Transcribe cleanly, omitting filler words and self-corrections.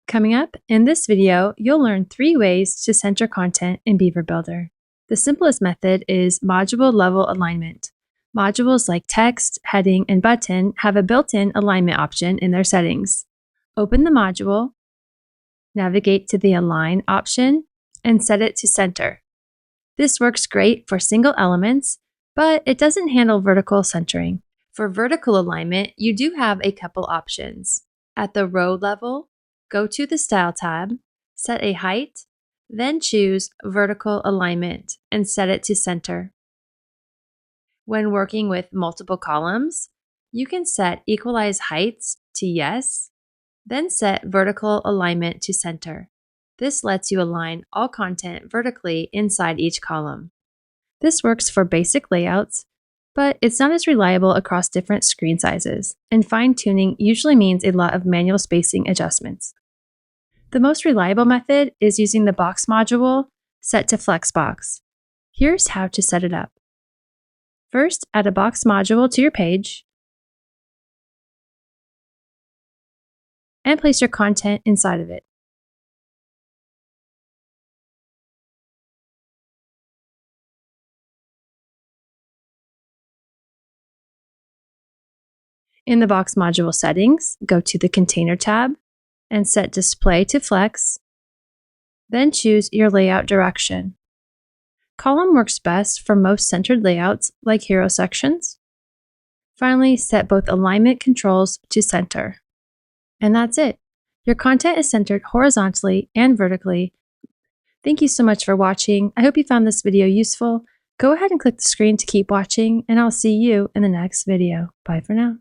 Coming up, in this video, you'll learn 3 ways to center content in Beaver Builder. The simplest method is module level alignment. Modules like text, heading, and button have a built-in alignment option in their settings. Open the module, navigate to the Align option, and set it to center. This works great for single elements, but it doesn't handle vertical centering. For vertical alignment, you do have a couple options. At the row level, go to the Style tab, set a height, then choose Vertical Alignment and set it to center. When working with multiple columns, you can set Equalize Heights to Yes, then set Vertical Alignment to Center. This lets you align all content vertically inside each column. This works for basic layouts, but it's not as reliable across different screen sizes, and fine-tuning usually means a lot of manual spacing adjustments. The most reliable method is using the box module set to Flexbox. Here's how to set it up. First, add a box module to your page and place your content inside of it. In the box module settings, go to the Container tab and set Display to Flex, then choose your layout direction. Column works best for most centered layouts like hero sections. Finally, set both alignment controls to center. And that's it. Your content is centered horizontally and vertically. Thank you so much for watching. I hope you found this video useful. Go ahead and click the screen to keep watching, and I'll see you in the next video. Bye for now.